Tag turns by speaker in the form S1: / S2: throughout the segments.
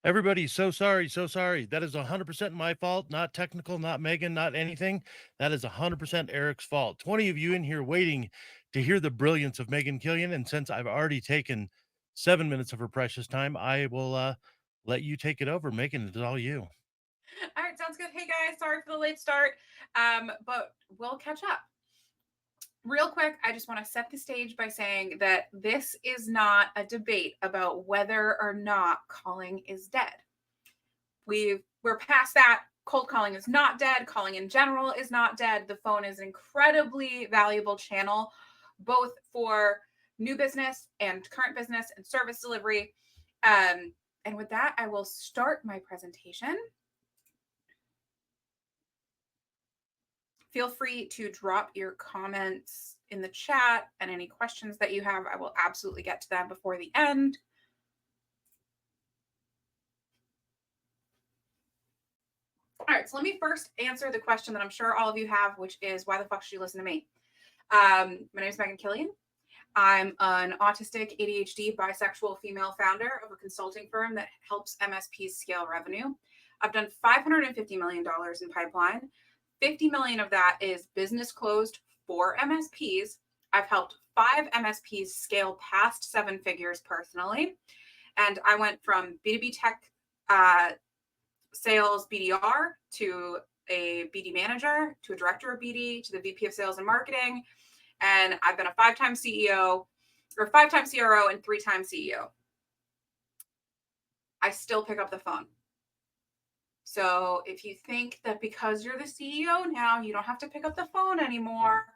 S1: Everybody, so sorry, so sorry. That is 100% my fault, not technical, not Megan, not anything. That is 100% Eric's fault. 20 of you in here waiting to hear the brilliance of Megan Killion, and since I've already taken 7 minutes of her precious time, I will, let you take it over. Megan, it's all you.
S2: All right, sounds good. Hey guys, sorry for the late start, but we'll catch up. Real quick, I just want to set the stage by saying that this is not a debate about whether or not calling is dead. We're past that. Cold calling is not dead. Calling in general is not dead. The phone is an incredibly valuable channel, both for new business and current business and service delivery. And with that, I will start my presentation. Feel free to drop your comments in the chat and any questions that you have. I will absolutely get to them before the end. All right, so let me first answer the question that I'm sure all of you have, which is why the fuck should you listen to me? My name is Megan Killion. I'm an autistic, ADHD, bisexual female founder of a consulting firm that helps MSPs scale revenue. I've done $550 million in pipeline. 50 million of that is business closed for MSPs. I've helped 5 MSPs scale past 7 figures personally. And I went from B2B tech sales BDR to a BD manager, to a director of BD, to the VP of sales and marketing. And I've been a 5-time CEO or 5-time CRO and 3-time CEO. I still pick up the phone. So if you think that because you're the CEO now, you don't have to pick up the phone anymore,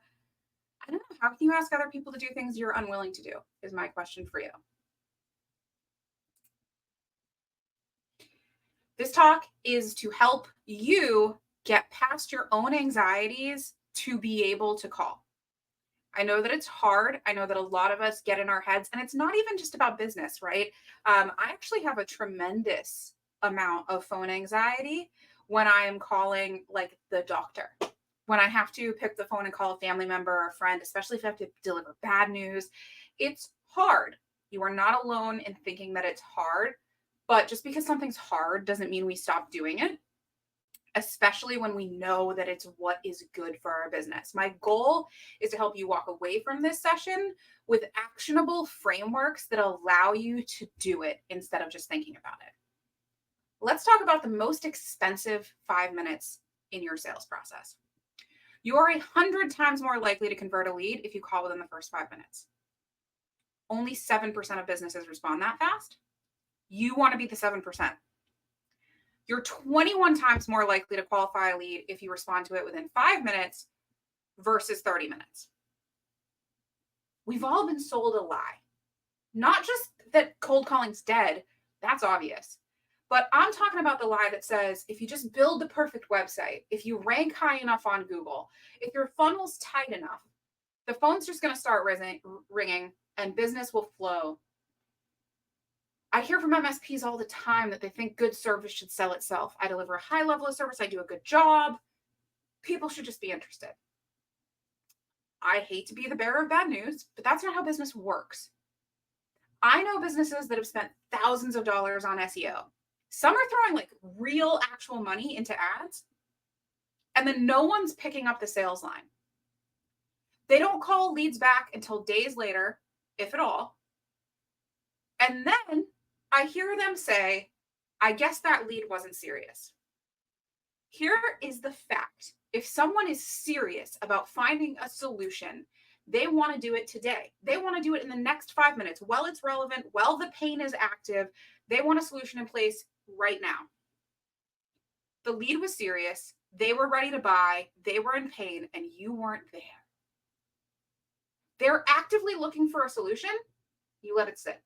S2: I don't know. How can you ask other people to do things you're unwilling to do? Is my question for you. This talk is to help you get past your own anxieties to be able to call. I know that it's hard. I know that a lot of us get in our heads, and it's not even just about business, right? I actually have a tremendous amount of phone anxiety when I am calling like the doctor, when I have to pick the phone and call a family member or a friend, especially if I have to deliver bad news. It's hard. You are not alone in thinking that it's hard, but just because something's hard doesn't mean we stop doing it, especially when we know that it's what is good for our business. My goal is to help you walk away from this session with actionable frameworks that allow you to do it instead of just thinking about it. Let's talk about the most expensive 5 minutes in your sales process. You are 100 times more likely to convert a lead if you call within the first 5 minutes. Only 7% of businesses respond that fast. You want to be the 7%. You're 21 times more likely to qualify a lead if you respond to it within 5 minutes versus 30 minutes. We've all been sold a lie. Not just that cold calling's dead, that's obvious. But I'm talking about the lie that says if you just build the perfect website, if you rank high enough on Google, if your funnel's tight enough, the phone's just going to start ringing and business will flow. I hear from MSPs all the time that they think good service should sell itself. I deliver a high level of service. I do a good job. People should just be interested. I hate to be the bearer of bad news, but that's not how business works. I know businesses that have spent thousands of dollars on SEO. Some are throwing like real actual money into ads, and then no one's picking up the sales line. They don't call leads back until days later, if at all. And then I hear them say, I guess that lead wasn't serious. Here is the fact. If someone is serious about finding a solution, they want to do it today. They want to do it in the next 5 minutes while it's relevant, while the pain is active. They want a solution in place right now. The lead was serious. They were ready to buy. They were in pain, and you weren't there. They're actively looking for a solution. You let it sit.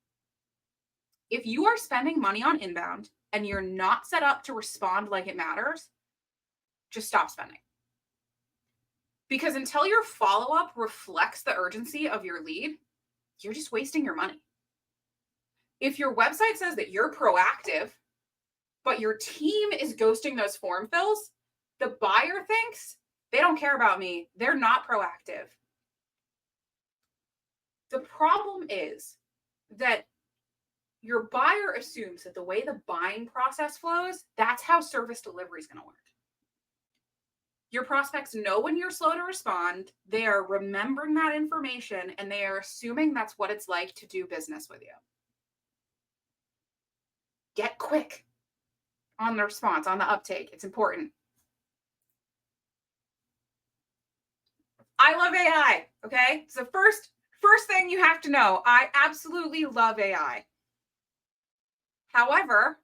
S2: If you are spending money on inbound and you're not set up to respond like it matters, just stop spending. Because until your follow-up reflects the urgency of your lead, you're just wasting your money. If your website says that you're proactive, but your team is ghosting those form fills, the buyer thinks they don't care about me. They're not proactive. The problem is that your buyer assumes that the way the buying process flows, that's how service delivery is going to work. Your prospects know when you're slow to respond. They are remembering that information and they are assuming that's what it's like to do business with you. Get quick on the response, on the uptake. It's important. I love AI. Okay. So first thing you have to know, I absolutely love AI. However,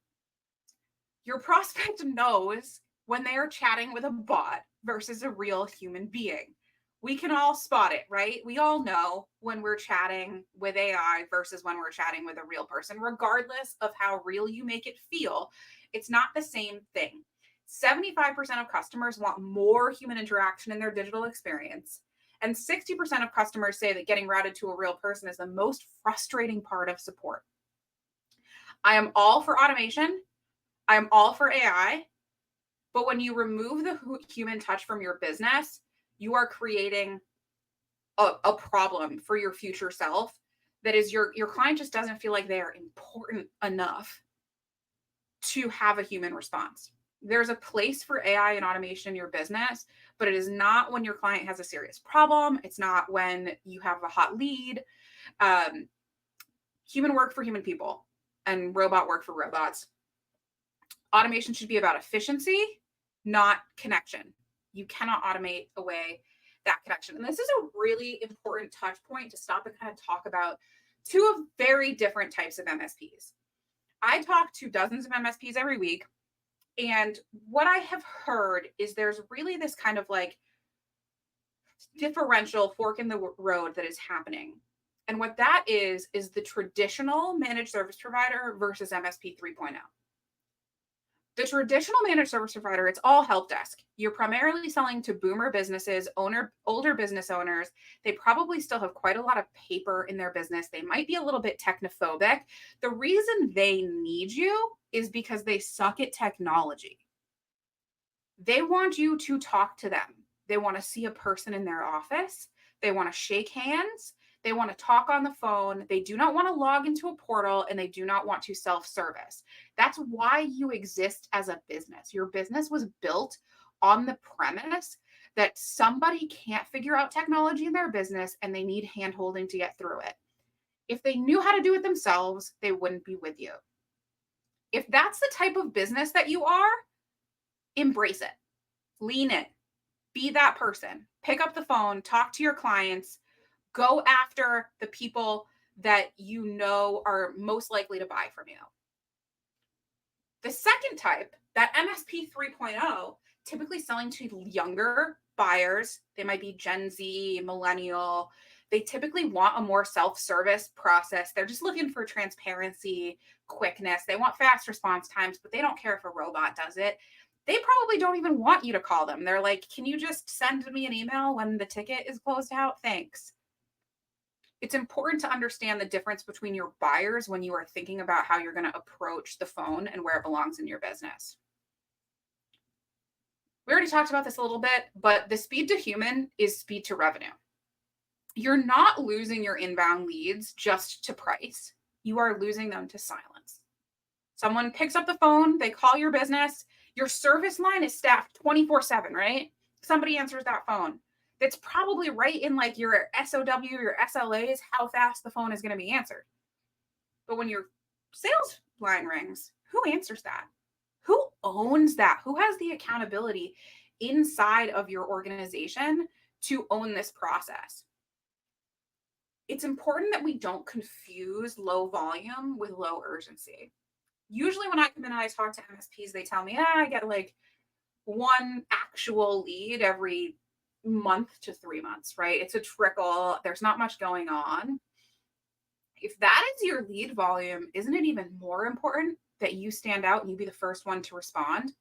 S2: your prospect knows when they are chatting with a bot versus a real human being. We can all spot it, right? We all know when we're chatting with AI versus when we're chatting with a real person, regardless of how real you make it feel. It's not the same thing. 75% of customers want more human interaction in their digital experience. And 60% of customers say that getting routed to a real person is the most frustrating part of support. I am all for automation. I am all for AI. But when you remove the human touch from your business, you are creating a problem for your future self. That is, your client just doesn't feel like they are important enough to have a human response. There's a place for AI and automation in your business, but it is not when your client has a serious problem. It's not when you have a hot lead. Human work for human people and robot work for robots. Automation should be about efficiency, not connection. You cannot automate away that connection. And this is a really important touch point to stop and kind of talk about two of very different types of MSPs. I talk to dozens of MSPs every week. And what I have heard is there's really this kind of like differential fork in the road that is happening. And what that is the traditional managed service provider versus MSP 3.0. The traditional managed service provider, it's all help desk. You're primarily selling to boomer businesses, older business owners. They probably still have quite a lot of paper in their business. They might be a little bit technophobic. The reason they need you is because they suck at technology. They want you to talk to them. They want to see a person in their office. They want to shake hands. They want to talk on the phone. They do not want to log into a portal and they do not want to self-service. That's why you exist as a business. Your business was built on the premise that somebody can't figure out technology in their business and they need hand-holding to get through it. If they knew how to do it themselves, they wouldn't be with you. If that's the type of business that you are, embrace it. Lean in. Be that person. Pick up the phone, talk to your clients, go after the people that you know are most likely to buy from you. The second type, that MSP 3.0, typically selling to younger buyers. They might be Gen Z, millennial. They typically want a more self-service process. They're just looking for transparency, quickness. They want fast response times, but they don't care if a robot does it. They probably don't even want you to call them. They're like, can you just send me an email when the ticket is closed out? Thanks. It's important to understand the difference between your buyers when you are thinking about how you're going to approach the phone and where it belongs in your business. We already talked about this a little bit, but the speed to human is speed to revenue. You're not losing your inbound leads just to price. You are losing them to silence. Someone picks up the phone, they call your business, your service line is staffed 24/7, right? Somebody answers that phone. That's probably right in like your SOW, your SLAs, how fast the phone is going to be answered. But when your sales line rings, who answers that? Who owns that? Who has the accountability inside of your organization to own this process? It's important that we don't confuse low volume with low urgency. Usually when I come in and I talk to MSPs, they tell me, I get like one actual lead every month to 3 months, right? It's a trickle. There's not much going on. If that is your lead volume, isn't it even more important that you stand out and you be the first one to respond?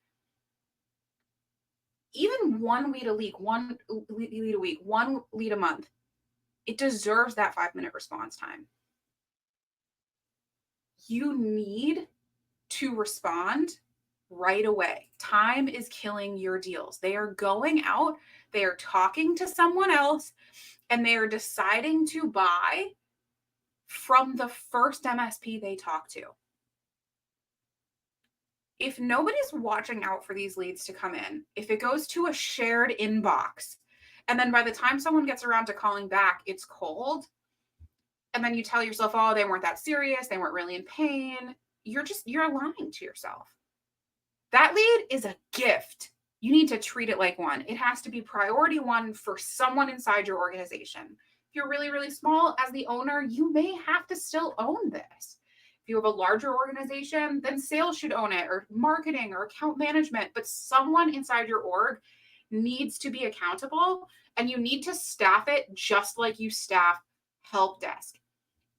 S2: Even one lead a week, one lead a week, one lead a month, it deserves that 5-minute response time. You need to respond right away. Time is killing your deals. They are going out, they are talking to someone else, and they are deciding to buy from the first MSP they talk to. If nobody's watching out for these leads to come in, if it goes to a shared inbox, and then by the time someone gets around to calling back, it's cold, and then you tell yourself, oh, they weren't that serious, they weren't really in pain, you're lying to yourself. That lead is a gift. You need to treat it like one. It has to be priority one for someone inside your organization. If you're really, really small as the owner, you may have to still own this. If you have a larger organization, then sales should own it, or marketing or account management, but someone inside your org needs to be accountable, and you need to staff it just like you staff help desk.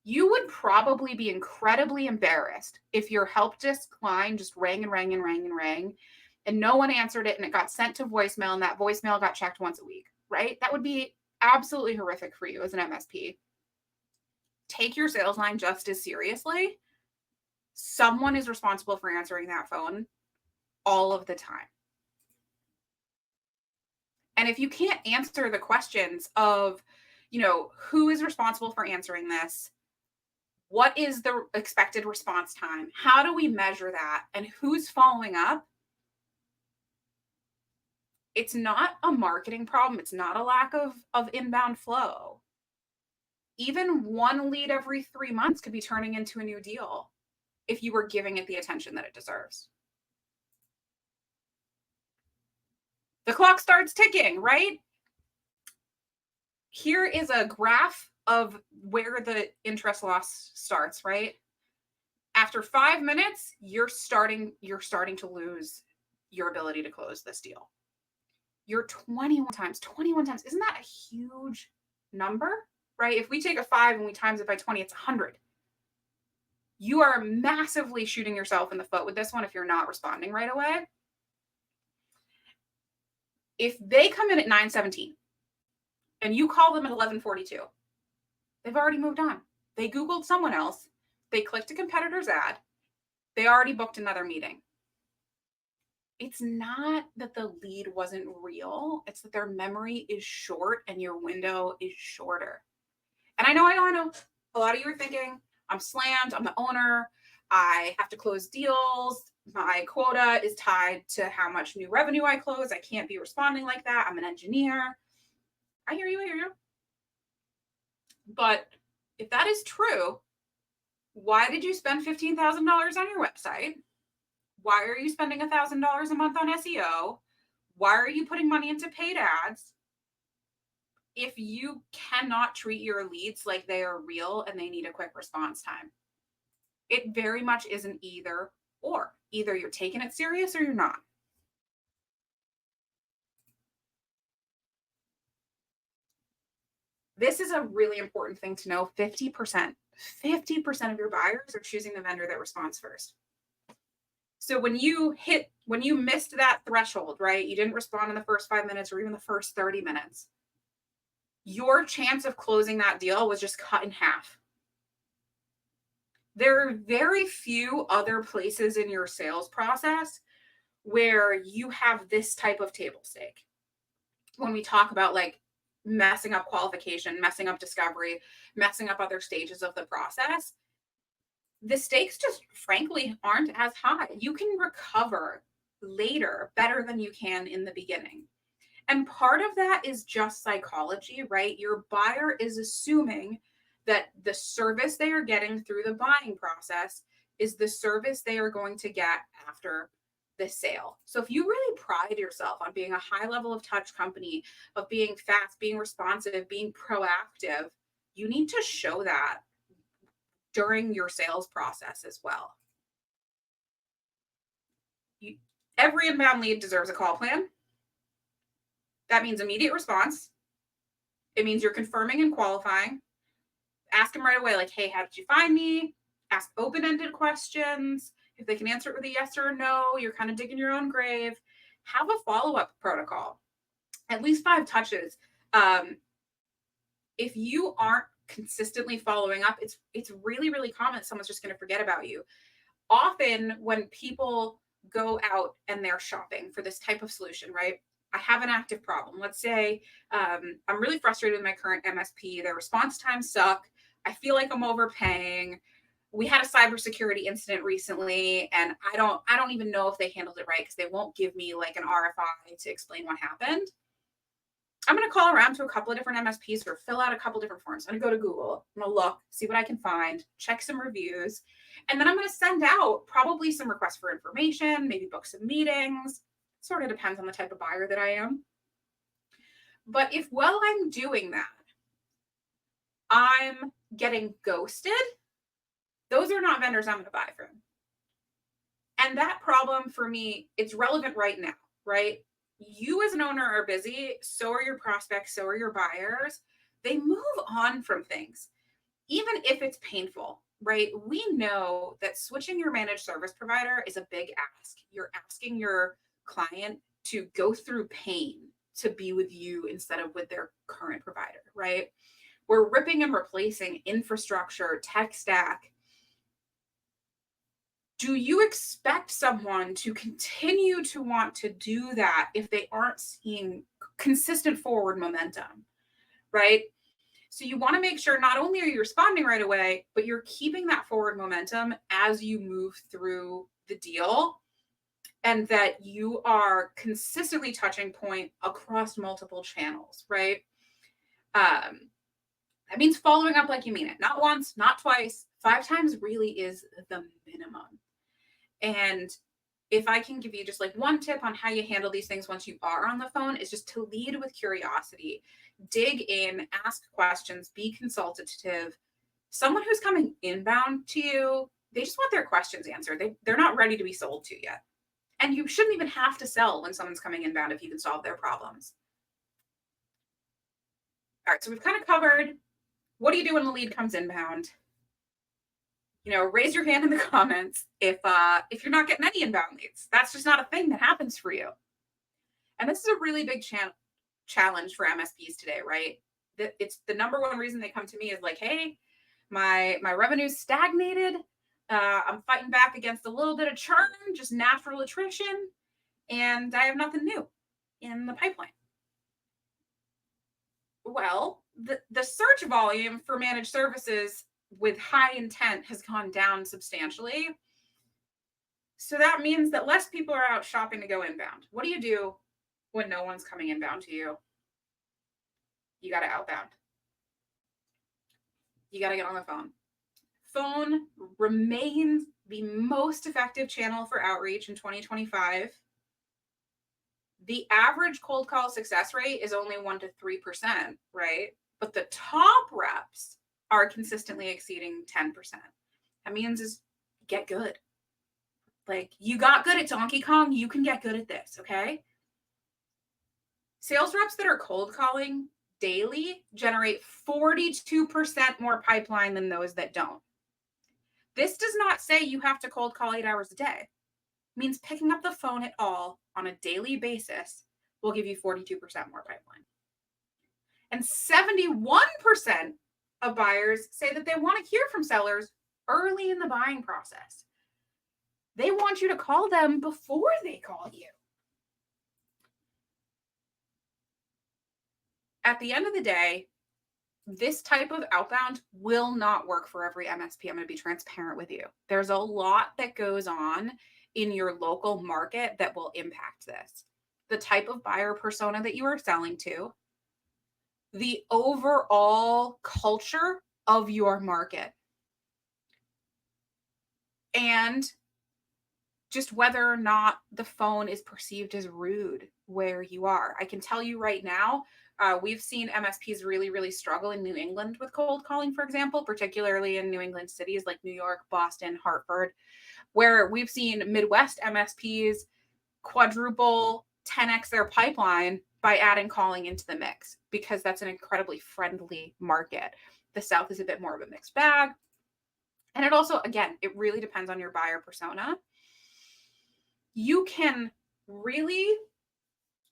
S2: You would probably be incredibly embarrassed if your help desk line just rang and rang and rang and rang, and no one answered it, and it got sent to voicemail, and that voicemail got checked once a week, right? That would be absolutely horrific for you as an MSP. Take your sales line just as seriously. Someone is responsible for answering that phone all of the time. And if you can't answer the questions of, who is responsible for answering this? What is the expected response time? How do we measure that? And who's following up? It's not a marketing problem. It's not a lack of inbound flow. Even one lead every 3 months could be turning into a new deal if you were giving it the attention that it deserves. The clock starts ticking, right? Here is a graph of where the interest loss starts, right? After 5 minutes, you're starting to lose your ability to close this deal. You're 21 times. Isn't that a huge number, right? If we take a 5 and we times it by 20, it's 100. You are massively shooting yourself in the foot with this one if you're not responding right away. If they come in at 9:17 and you call them at 11:42, they've already moved on. They Googled someone else. They clicked a competitor's ad. They already booked another meeting. It's not that the lead wasn't real. It's that their memory is short and your window is shorter. And I know. A lot of you are thinking, I'm slammed. I'm the owner. I have to close deals. My quota is tied to how much new revenue I close. I can't be responding like that. I'm an engineer. I hear you. But if that is true, why did you spend $15,000 on your website? Why are you spending $1,000 a month on SEO? Why are you putting money into paid ads? If you cannot treat your leads like they are real and they need a quick response time, it very much isn't either or. Either you're taking it serious or you're not. This is a really important thing to know. 50% of your buyers are choosing the vendor that responds first. So when you missed that threshold, right? You didn't respond in the first 5 minutes or even the first 30 minutes. Your chance of closing that deal was just cut in half. There are very few other places in your sales process where you have this type of table stake. When we talk about like messing up qualification, messing up discovery, messing up other stages of the process, the stakes just frankly aren't as high. You can recover later better than you can in the beginning. And part of that is just psychology, right? Your buyer is assuming that the service they are getting through the buying process is the service they are going to get after the sale. So if you really pride yourself on being a high level of touch company, of being fast, being responsive, being proactive, you need to show that during your sales process as well. Every inbound lead deserves a call plan. That means immediate response. It means you're confirming and qualifying. Ask them right away, like, hey, how did you find me? Ask open-ended questions. If they can answer it with a yes or a no, you're kind of digging your own grave. Have a follow-up protocol. At least 5 touches. If you aren't consistently following up, it's really, really common someone's just going to forget about you. Often when people go out and they're shopping for this type of solution, right? I have an active problem. Let's say I'm really frustrated with my current MSP. Their response times suck. I feel like I'm overpaying. We had a cybersecurity incident recently, and I don't even know if they handled it right because they won't give me like an RFI to explain what happened. I'm going to call around to a couple of different MSPs or fill out a couple different forms. I'm going to go to Google. I'm going to look, see what I can find, check some reviews, and then I'm going to send out probably some requests for information, maybe book some meetings. Sort of depends on the type of buyer that I am. But if while I'm doing that, I'm getting ghosted, those are not vendors I'm going to buy from. And that problem for me, it's relevant right now, right? You as an owner are busy, so are your prospects, so are your buyers. They move on from things, even if it's painful, right? We know that switching your managed service provider is a big ask. You're asking your client to go through pain to be with you instead of with their current provider, right? We're ripping and replacing infrastructure, tech stack. Do you expect someone to continue to want to do that if they aren't seeing consistent forward momentum, right? So you want to make sure not only are you responding right away, but you're keeping that forward momentum as you move through the deal, and that you are consistently touching point across multiple channels, right? That means following up like you mean it. Not once, not twice. 5 times really is the minimum. And if I can give you just like one tip on how you handle these things once you are on the phone, is just to lead with curiosity, dig in, ask questions, be consultative. Someone who's coming inbound to you, they just want their questions answered. They're not ready to be sold to yet. And you shouldn't even have to sell when someone's coming inbound if you can solve their problems. All right, so we've kind of covered what do you do when the lead comes inbound. Raise your hand in the comments if you're not getting any inbound leads. That's just not a thing that happens for you. And this is a really big challenge for MSPs today, right? It's the number one reason they come to me is like, hey, my revenue's stagnated. I'm fighting back against a little bit of churn, just natural attrition, and I have nothing new in the pipeline. Well, the search volume for managed services with high intent has gone down substantially. So that means that less people are out shopping to go inbound. What do you do when no one's coming inbound to you? You got to outbound. You got to get on the phone. Phone remains the most effective channel for outreach in 2025. The average cold call success rate is only 1 to 3%, right? But the top reps are consistently exceeding 10%. That means is get good. Like, you got good at Donkey Kong, you can get good at this, okay? Sales reps that are cold calling daily generate 42% more pipeline than those that don't. This does not say you have to cold call 8 hours a day. It means picking up the phone at all on a daily basis will give you 42% more pipeline. And 71% of buyers say that they want to hear from sellers early in the buying process. They want you to call them before they call you. At the end of the day, this type of outbound will not work for every MSP. I'm going to be transparent with you. There's a lot that goes on in your local market that will impact this. The type of buyer persona that you are selling to, the overall culture of your market, and just whether or not the phone is perceived as rude where you are. I can tell you right now, we've seen MSPs really, really struggle in New England with cold calling, for example, particularly in New England cities like New York, Boston, Hartford, where we've seen Midwest MSPs quadruple, 10x their pipeline by adding calling into the mix, because that's an incredibly friendly market. The South is a bit more of a mixed bag. And it also, again, it really depends on your buyer persona. You can really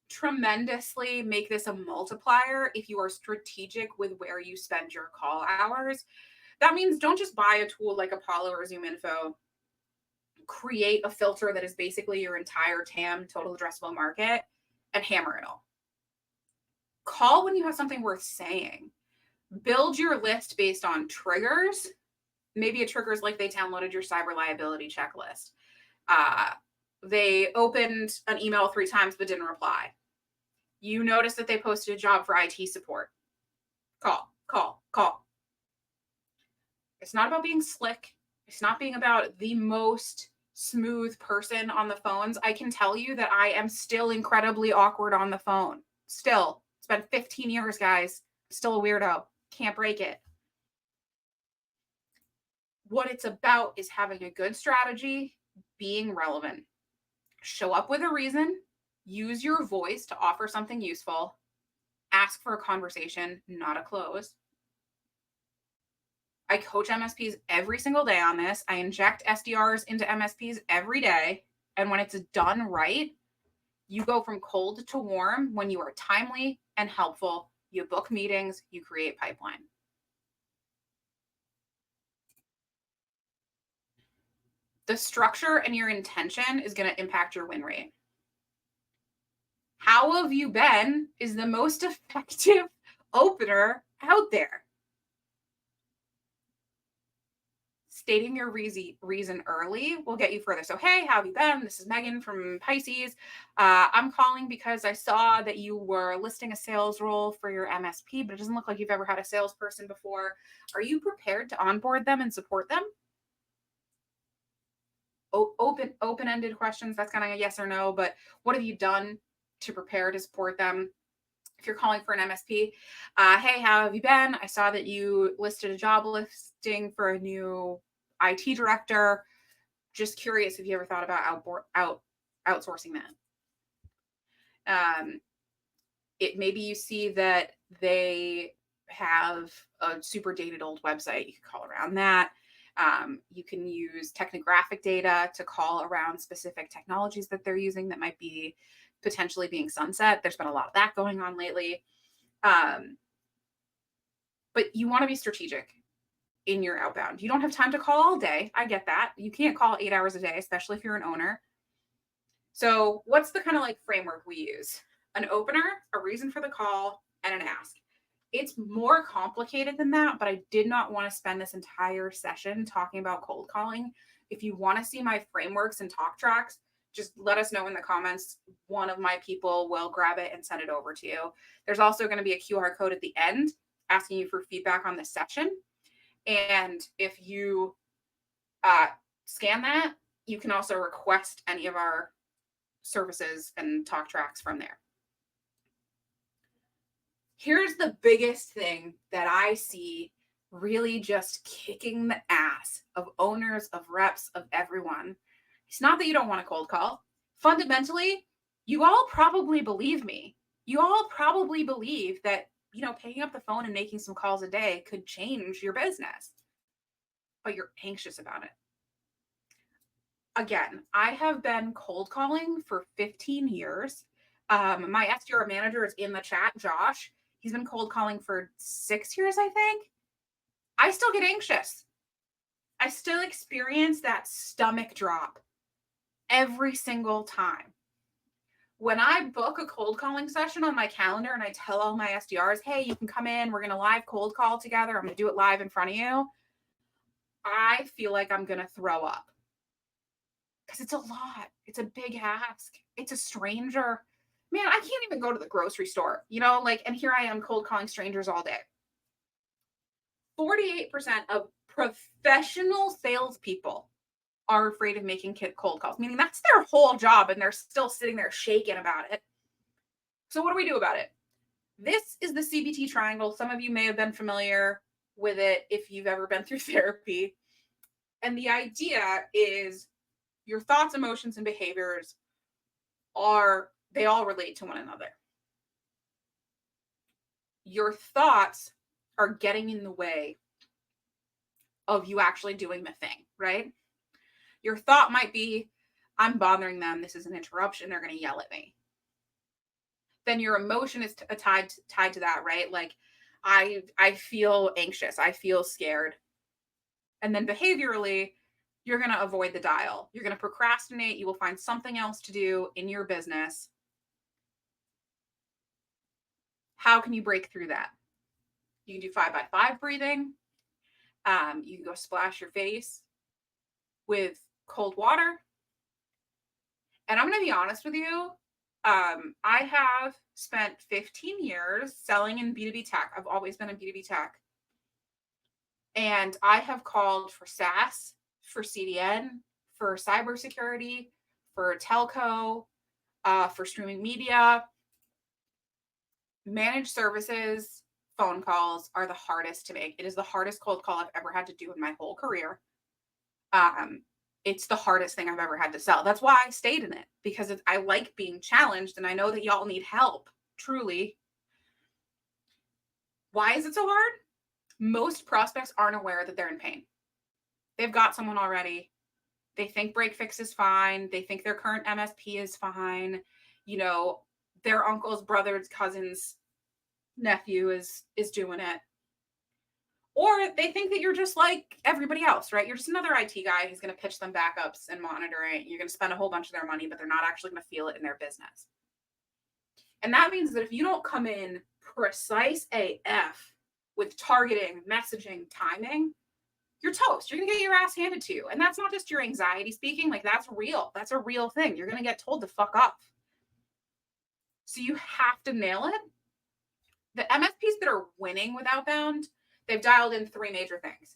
S2: tremendously make this a multiplier if you are strategic with where you spend your call hours. That means don't just buy a tool like Apollo or ZoomInfo, create a filter that is basically your entire TAM, total addressable market, and hammer it all. Call when you have something worth saying. Build your list based on triggers. Maybe a trigger is like they downloaded your cyber liability checklist. They opened an email 3 times but didn't reply. You notice that they posted a job for IT support. Call, call, call. It's not about being slick. It's not being about the most smooth person on the phones. I can tell you that I am still incredibly awkward on the phone. Still. It's been 15 years, guys. Still a weirdo. Can't break it. What it's about is having a good strategy, being relevant. Show up with a reason, use your voice to offer something useful, ask for a conversation, not a close. I coach MSPs every single day on this. I inject SDRs into MSPs every day. And when it's done right, you go from cold to warm when you are timely and helpful. You book meetings, you create pipeline. The structure and your intention is going to impact your win rate. How have you been is the most effective opener out there. Stating your reason early will get you further. So, hey, how have you been? This is Megan from Pisces. I'm calling because I saw that you were listing a sales role for your MSP, but it doesn't look like you've ever had a salesperson before. Are you prepared to onboard them and support them? Open-ended questions. That's kind of a yes or no, but what have you done to prepare to support them? If you're calling for an MSP, hey, how have you been? I saw that you listed a job listing for a new IT director. Just curious if you ever thought about outsourcing that. Maybe you see that they have a super dated old website. You could call around that. You can use technographic data to call around specific technologies that they're using that might be potentially being sunset. There's been a lot of that going on lately. But you want to be strategic in your outbound. You don't have time to call all day. I get that. You can't call 8 hours a day, especially if you're an owner. So what's the kind of like framework we use? An opener, a reason for the call, and an ask. It's more complicated than that, but I did not want to spend this entire session talking about cold calling. If you want to see my frameworks and talk tracks, just let us know in the comments. One of my people will grab it and send it over to you. There's also going to be a QR code at the end asking you for feedback on this session. And if you scan that, you can also request any of our services and talk tracks from there. Here's the biggest thing that I see really just kicking the ass of owners, of reps, of everyone. It's not that you don't want to cold call. Fundamentally, you all probably believe me. You all probably believe that, picking up the phone and making some calls a day could change your business, but you're anxious about it. Again, I have been cold calling for 15 years. My SDR manager is in the chat, Josh. He's been cold calling for 6 years, I think. I still get anxious. I still experience that stomach drop every single time. When I book a cold calling session on my calendar and I tell all my SDRs, hey, you can come in, we're going to live cold call together. I'm going to do it live in front of you. I feel like I'm going to throw up because it's a lot. It's a big ask. It's a stranger. Man, I can't even go to the grocery store, and here I am cold calling strangers all day. 48% of professional salespeople are afraid of making cold calls, meaning that's their whole job and they're still sitting there shaking about it. So what do we do about it? This is the CBT triangle. Some of you may have been familiar with it if you've ever been through therapy. And the idea is your thoughts, emotions, and behaviors they all relate to one another. Your thoughts are getting in the way of you actually doing the thing, right? Your thought might be, I'm bothering them. This is an interruption. They're going to yell at me. Then your emotion is tied to that, right? Like, I feel anxious. I feel scared. And then behaviorally, you're going to avoid the dial. You're going to procrastinate. You will find something else to do in your business. How can you break through that? You can do 5x5 breathing. You can go splash your face with cold water. And I'm going to be honest with you. I have spent 15 years selling in B2B tech. I've always been in B2B tech. And I have called for SaaS, for CDN, for cybersecurity, for telco, for streaming media. Managed services phone calls are the hardest to make. It is the hardest cold call I've ever had to do in my whole career. It's the hardest thing I've ever had to sell. That's why I stayed in it, because I like being challenged, and I know that y'all need help, truly. Why is it so hard? Most prospects aren't aware that they're in pain. They've got someone already. They think break fix is fine. They think their current MSP is fine. You know, their uncle's brother's cousin's nephew is doing it. Or they think that you're just like everybody else, right? You're just another IT guy who's going to pitch them backups and monitoring. You're going to spend a whole bunch of their money, but they're not actually going to feel it in their business. And that means that if you don't come in precise AF with targeting, messaging, timing, you're toast. You're going to get your ass handed to you. And that's not just your anxiety speaking. Like, that's real. That's a real thing. You're going to get told to fuck off. So you have to nail it. The MSPs that are winning with outbound, they've dialed in 3 major things.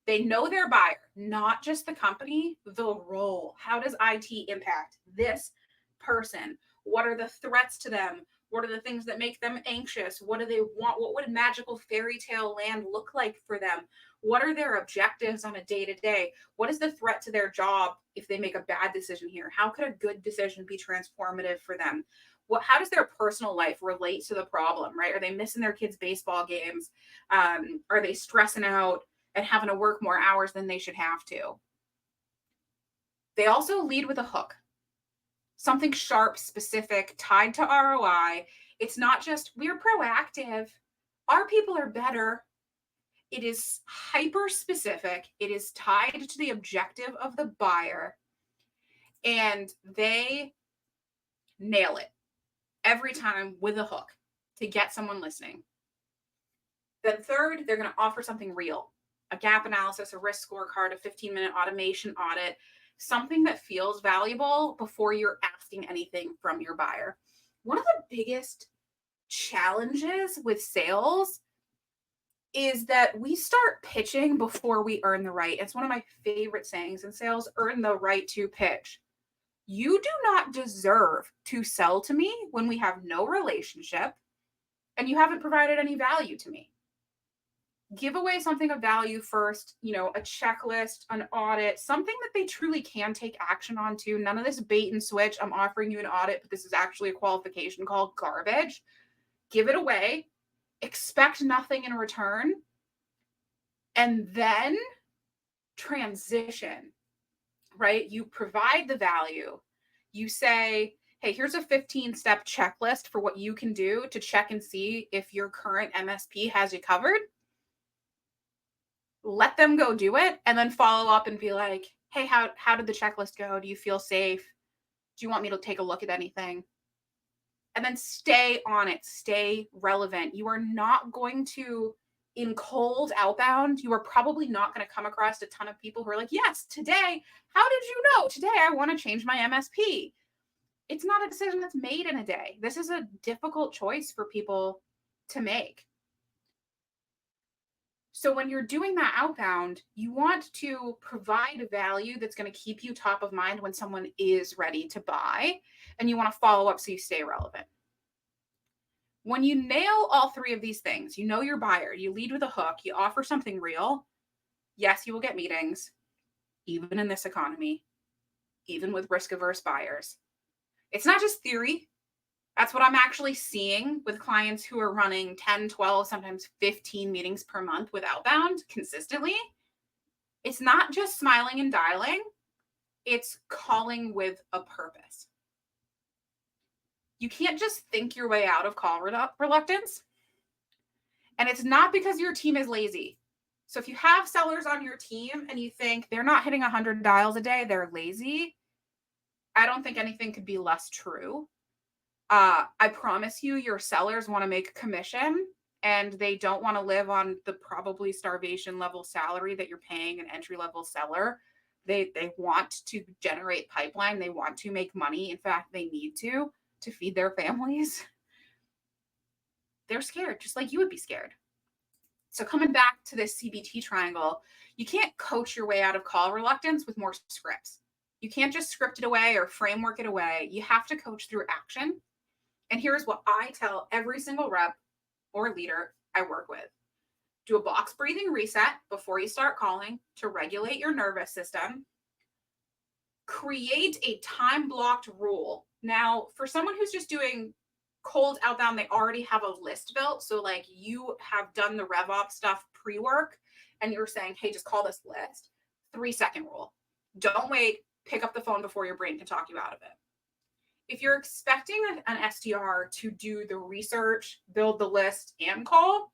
S2: They know their buyer, not just the company, the role. How does IT impact this person? What are the threats to them? What are the things that make them anxious? What do they want? What would magical fairy tale land look like for them? What are their objectives on a day-to-day? What is the threat to their job if they make a bad decision here? How could a good decision be transformative for them? How does their personal life relate to the problem, right? Are they missing their kids' baseball games? Are they stressing out and having to work more hours than they should have to? They also lead with a hook. Something sharp, specific, tied to ROI. It's not just, we're proactive. Our people are better. It is hyper specific. It is tied to the objective of the buyer. And they nail it every time with a hook to get someone listening. Then third, they're going to offer something real, a gap analysis, a risk scorecard, a 15-minute automation audit, something that feels valuable before you're asking anything from your buyer. One of the biggest challenges with sales is that we start pitching before we earn the right. It's one of my favorite sayings in sales: earn the right to pitch. You do not deserve to sell to me when we have no relationship and you haven't provided any value to me. Give away something of value first, a checklist, an audit, something that they truly can take action on to. None of this bait and switch. I'm offering you an audit, but this is actually a qualification call garbage. Give it away. Expect nothing in return. And then transition, right? You provide the value. You say, hey, here's a 15-step checklist for what you can do to check and see if your current MSP has you covered. Let them go do it, and then follow up and be like, hey, how did the checklist go? Do you feel safe? Do you want me to take a look at anything? And then stay on it. Stay relevant. You are not going to, in cold outbound, you are probably not going to come across a ton of people who are like, yes, today, how did you know? Today I want to change my MSP. It's not a decision that's made in a day. This is a difficult choice for people to make. So when you're doing that outbound, you want to provide value that's going to keep you top of mind when someone is ready to buy, and you want to follow up so you stay relevant. When you nail all 3 of these things, you know your buyer, you lead with a hook, you offer something real. Yes, you will get meetings, even in this economy, even with risk-averse buyers. It's not just theory. That's what I'm actually seeing with clients who are running 10, 12, sometimes 15 meetings per month with outbound consistently. It's not just smiling and dialing. It's calling with a purpose. You can't just think your way out of call reluctance. And it's not because your team is lazy. So if you have sellers on your team and you think they're not hitting 100 dials a day, they're lazy, I don't think anything could be less true. I promise you, your sellers want to make commission and they don't want to live on the probably starvation level salary that you're paying an entry level seller. They want to generate pipeline. They want to make money. In fact, they need to feed their families. They're scared, just like you would be scared. So coming back to this CBT triangle, you can't coach your way out of call reluctance with more scripts. You can't just script it away or framework it away. You have to coach through action. And here's what I tell every single rep or leader I work with. Do a box breathing reset before you start calling to regulate your nervous system. Create a time blocked rule. Now, for someone who's just doing cold outbound, they already have a list built. So, like, you have done the RevOps stuff pre work and you're saying, hey, just call this list. 3-second rule. Don't wait. Pick up the phone before your brain can talk you out of it. If you're expecting an SDR to do the research, build the list, and call,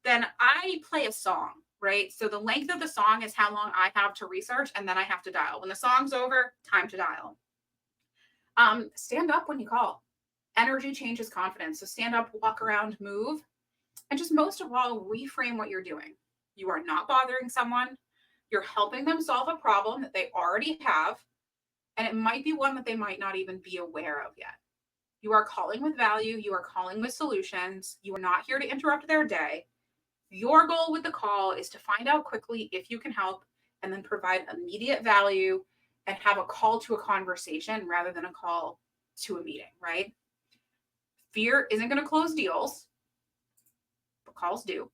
S2: then I play a song, right? So the length of the song is how long I have to research, and then I have to dial. When the song's over, time to dial. Stand up when you call. Energy changes confidence. So stand up, walk around, move, and just most of all, reframe what you're doing. You are not bothering someone. You're helping them solve a problem that they already have, and it might be one that they might not even be aware of yet. You are calling with value. You are calling with solutions. You are not here to interrupt their day. Your goal with the call is to find out quickly if you can help and then provide immediate value and have a call to a conversation rather than a call to a meeting, right? Fear isn't going to close deals, but calls do.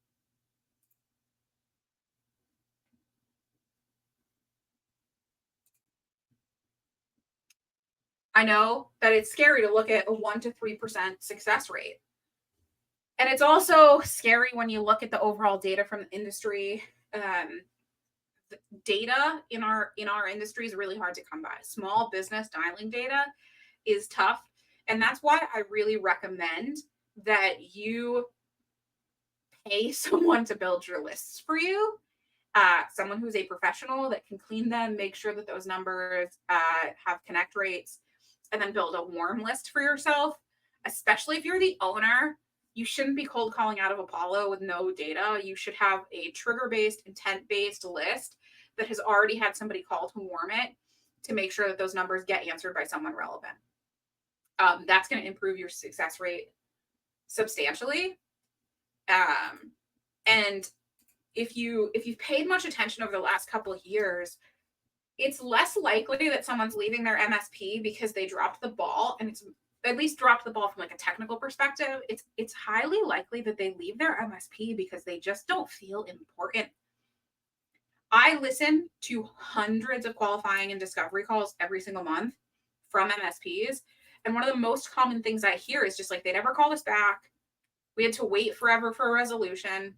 S2: I know that it's scary to look at a 1% to 3% success rate. And it's also scary when you look at the overall data from the industry. The data in our industry is really hard to come by. Small business dialing data is tough. And that's why I really recommend that you pay someone to build your lists for you. Someone who's a professional that can clean them, make sure that those numbers have connect rates, and then build a warm list for yourself. Especially if you're the owner, you shouldn't be cold calling out of Apollo with no data. You should have a trigger-based, intent-based list that has already had somebody call to warm it to make sure that those numbers get answered by someone relevant. That's going to improve your success rate substantially. And if you've paid much attention over the last couple of years, it's less likely that someone's leaving their MSP because they dropped the ball, and it's at least dropped the ball from like a technical perspective. It's highly likely that they leave their MSP because they just don't feel important. I listen to hundreds of qualifying and discovery calls every single month from MSPs. And one of the most common things I hear is just like, they never called us back. We had to wait forever for a resolution.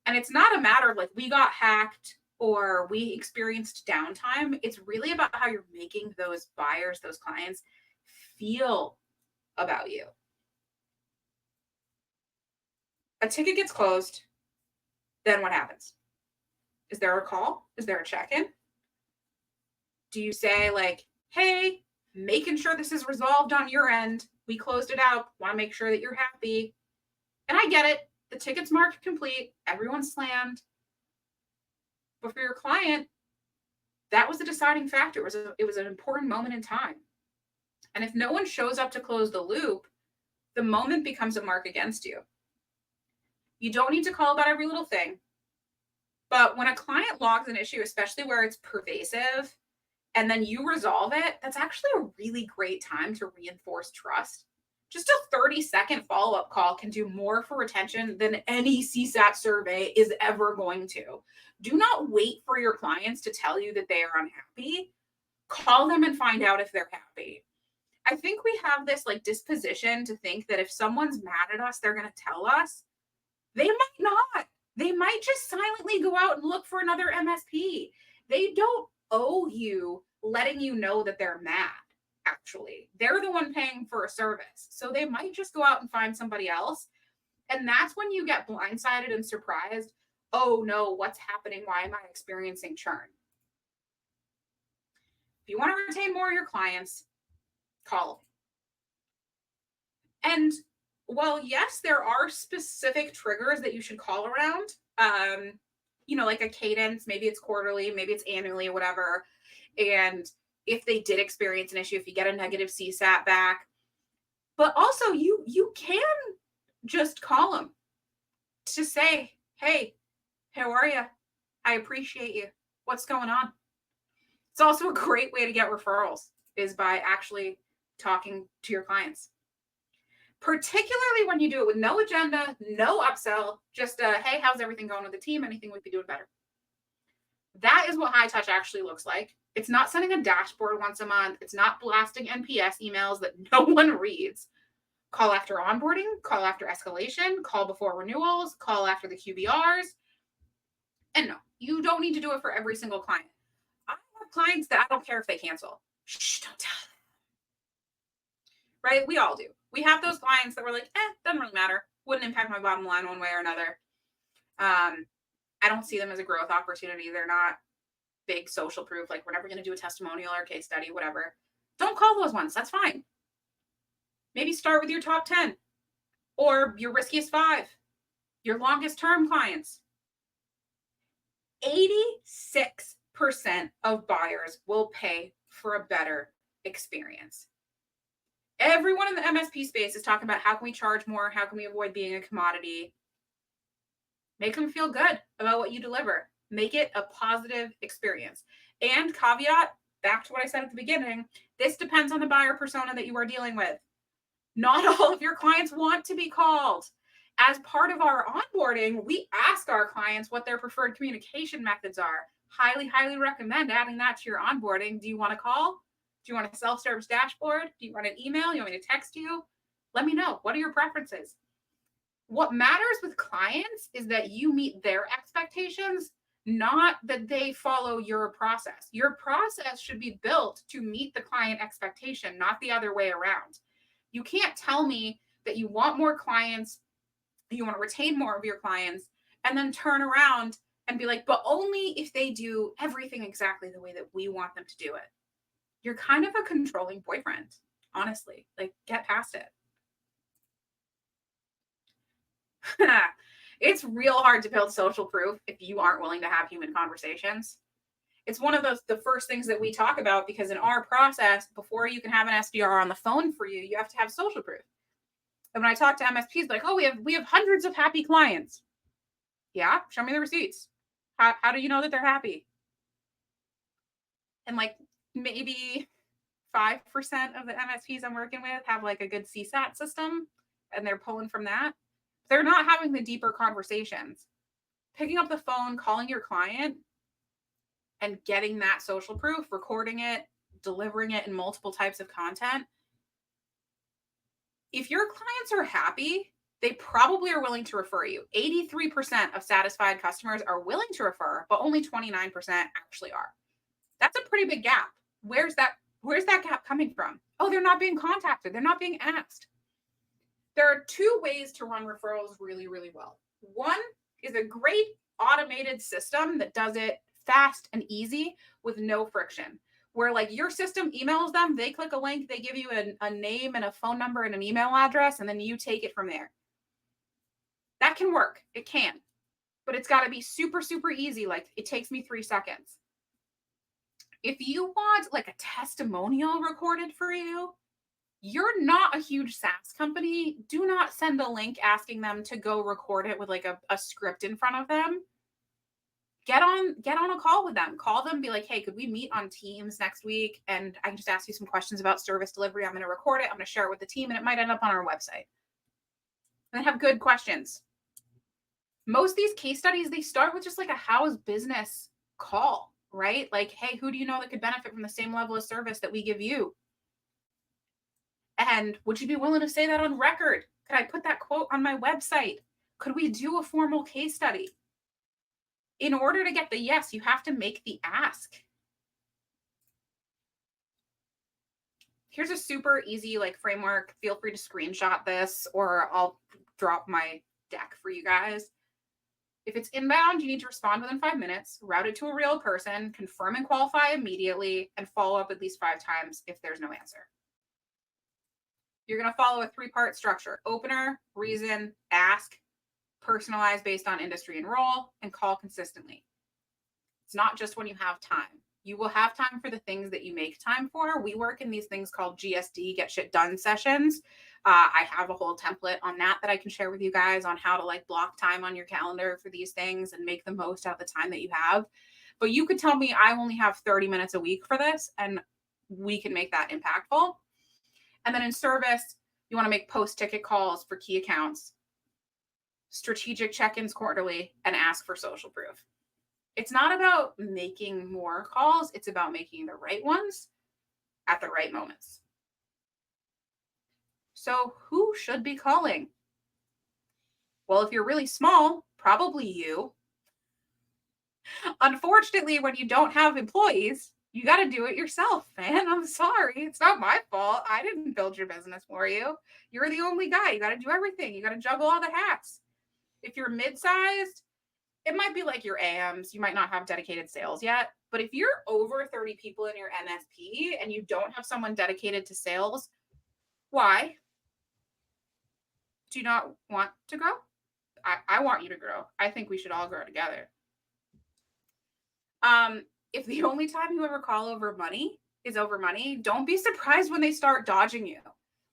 S2: And it's not a matter of like, we got hacked or we experienced downtime. It's really about how you're making those buyers, those clients feel about you. A ticket gets closed. Then what happens? Is there a call? Is there a check-in? Do you say like, hey, making sure this is resolved on your end. We closed it out. Want to make sure that you're happy. And I get it. The ticket's marked complete. Everyone's slammed. But for your client, that was the deciding factor. It was an important moment in time. And if no one shows up to close the loop, the moment becomes a mark against you. You don't need to call about every little thing. But when a client logs an issue, especially where it's pervasive, and then you resolve it, that's actually a really great time to reinforce trust. Just a 30-second follow-up call can do more for retention than any CSAT survey is ever going to. Do not wait for your clients to tell you that they are unhappy. Call them and find out if they're happy. I think we have this like disposition to think that if someone's mad at us, they're going to tell us. They might not. They might just silently go out and look for another MSP. They don't owe you letting you know that they're mad, actually. They're the one paying for a service. So they might just go out and find somebody else. And that's when you get blindsided and surprised. Oh no, what's happening? Why am I experiencing churn? If you want to retain more of your clients, call. And Well, yes, there are specific triggers that you should call around. Like a cadence, maybe it's quarterly, maybe it's annually or whatever. And if they did experience an issue, if you get a negative CSAT back, but also you can just call them to say, "Hey, how are you? I appreciate you. What's going on?" It's also a great way to get referrals is by actually talking to your clients. Particularly when you do it with no agenda, no upsell, just hey, how's everything going with the team? Anything we could do better? That is what high touch actually looks like. It's not sending a dashboard once a month. It's not blasting NPS emails that no one reads. Call after onboarding, call after escalation, call before renewals, call after the QBRs. And no, you don't need to do it for every single client. I have clients that I don't care if they cancel. Shh, don't tell them. Right? We all do. We have those clients that were like, doesn't really matter. Wouldn't impact my bottom line one way or another. I don't see them as a growth opportunity. They're not big social proof. Like, we're never going to do a testimonial or case study, whatever. Don't call those ones. That's fine. Maybe start with your top 10 or your riskiest 5, your longest term clients. 86% of buyers will pay for a better experience. Everyone in the MSP space is talking about how can we charge more? How can we avoid being a commodity? Make them feel good about what you deliver. Make it a positive experience. And caveat, back to what I said at the beginning, this depends on the buyer persona that you are dealing with. Not all of your clients want to be called. As part of our onboarding, we ask our clients what their preferred communication methods are. Highly, highly recommend adding that to your onboarding. Do you want to call? Do you want a self-service dashboard? Do you want an email? You want me to text you? Let me know. What are your preferences? What matters with clients is that you meet their expectations, not that they follow your process. Your process should be built to meet the client expectation, not the other way around. You can't tell me that you want more clients, you want to retain more of your clients, and then turn around and be like, but only if they do everything exactly the way that we want them to do it. You're kind of a controlling boyfriend, honestly. Like, get past it. It's real hard to build social proof if you aren't willing to have human conversations. It's one of the first things that we talk about, because in our process, before you can have an SDR on the phone for you, you have to have social proof. And when I talk to MSPs, like, oh, we have hundreds of happy clients. Yeah, show me the receipts. How do you know that they're happy? And like maybe 5% of the MSPs I'm working with have like a good CSAT system, and they're pulling from that. They're not having the deeper conversations. Picking up the phone, calling your client, and getting that social proof, recording it, delivering it in multiple types of content. If your clients are happy, they probably are willing to refer you. 83% of satisfied customers are willing to refer, but only 29% actually are. That's a pretty big gap. Where's that gap coming from? Oh, they're not being contacted. They're not being asked. There are 2 ways to run referrals really, really well. One is a great automated system that does it fast and easy with no friction, where like your system emails them, they click a link, they give you a name and a phone number and an email address, and then you take it from there. That can work. It can. But it's got to be super, super easy. Like, it takes me 3 seconds. If you want like a testimonial recorded for you, you're not a huge SaaS company. Do not send a link asking them to go record it with like a script in front of them. Get on a call with them. Call them, be like, hey, could we meet on Teams next week? And I can just ask you some questions about service delivery. I'm going to record it. I'm going to share it with the team, and it might end up on our website. And have good questions. Most of these case studies, they start with just like a how's business call, right? Like, hey, who do you know that could benefit from the same level of service that we give you? And would you be willing to say that on record? Could I put that quote on my website? Could we do a formal case study? In order to get the yes, you have to make the ask. Here's a super easy like framework. Feel free to screenshot this, or I'll drop my deck for you guys. If it's inbound, you need to respond within 5 minutes, route it to a real person, confirm and qualify immediately, and follow up at least 5 times if there's no answer. You're going to follow a three-part structure: opener, reason, ask, personalize based on industry and role, and call consistently. It's not just when you have time. You will have time for the things that you make time for. We work in these things called GSD, get shit done sessions. I have a whole template on that I can share with you guys on how to like block time on your calendar for these things and make the most out of the time that you have. But you could tell me I only have 30 minutes a week for this, and we can make that impactful. And then in service, you want to make post ticket calls for key accounts, strategic check ins quarterly, and ask for social proof. It's not about making more calls, it's about making the right ones at the right moments. So, who should be calling? Well, if you're really small, probably you. Unfortunately, when you don't have employees, you got to do it yourself, man. I'm sorry. It's not my fault. I didn't build your business for you. You're the only guy. You got to do everything. You got to juggle all the hats. If you're mid sized, it might be like your AMs. You might not have dedicated sales yet. But if you're over 30 people in your MSP and you don't have someone dedicated to sales, why? Do you not want to grow? I want you to grow. I think we should all grow together. If the only time you ever call over money is over money, don't be surprised when they start dodging you.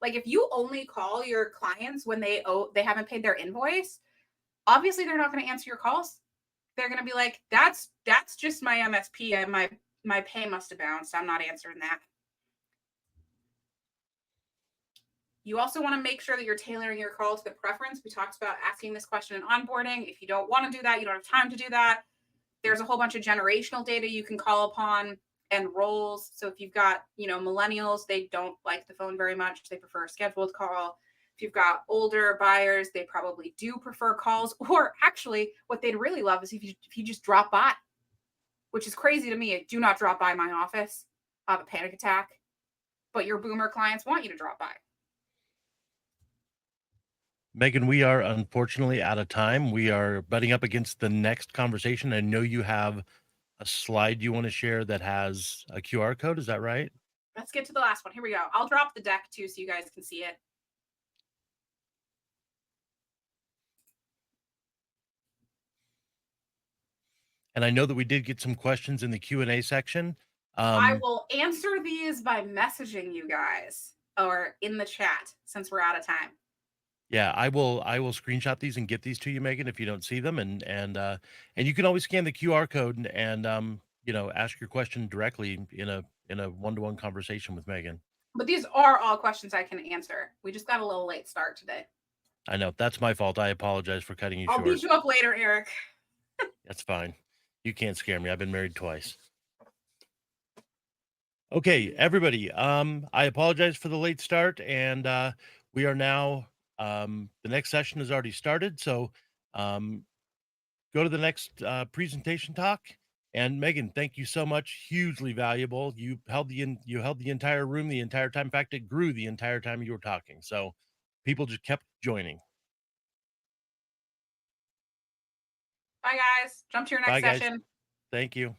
S2: Like if you only call your clients when they haven't paid their invoice, obviously they're not going to answer your calls. They're going to be like, that's just my MSP. My pay must have bounced. I'm not answering that. You also want to make sure that you're tailoring your call to the preference. We talked about asking this question in onboarding. If you don't want to do that, you don't have time to do that. There's a whole bunch of generational data you can call upon and roles. So if you've got, millennials, they don't like the phone very much. They prefer a scheduled call. If you've got older buyers, they probably do prefer calls. Or actually, what they'd really love is if you just drop by, which is crazy to me. Do not drop by my office. I have a panic attack. But your boomer clients want you to drop by.
S1: Megan, we are unfortunately out of time. We are butting up against the next conversation. I know you have a slide you want to share that has a QR code. Is that right?
S2: Let's get to the last one. Here we go. I'll drop the deck too so you guys can see it.
S1: And I know that we did get some questions in the Q&A section.
S2: I will answer these by messaging you guys or in the chat since we're out of time.
S1: Yeah, I will screenshot these and get these to you, Megan, if you don't see them. And you can always scan the QR code and ask your question directly in a one-to-one conversation with Megan.
S2: But these are all questions I can answer. We just got a little late start today.
S1: I know that's my fault. I apologize for cutting you
S2: I'll
S1: short.
S2: beat you up later, Eric.
S1: That's fine. You can't scare me. I've been married twice. Okay, everybody. I apologize for the late start, and we are now. The next session has already started, so go to the next presentation talk. And Megan, thank you so much. Hugely valuable. You held the entire room the entire time. In fact, it grew the entire time you were talking. So people just kept joining.
S2: Bye, guys. Jump to your next
S1: Bye, guys.
S2: session.
S1: Thank you.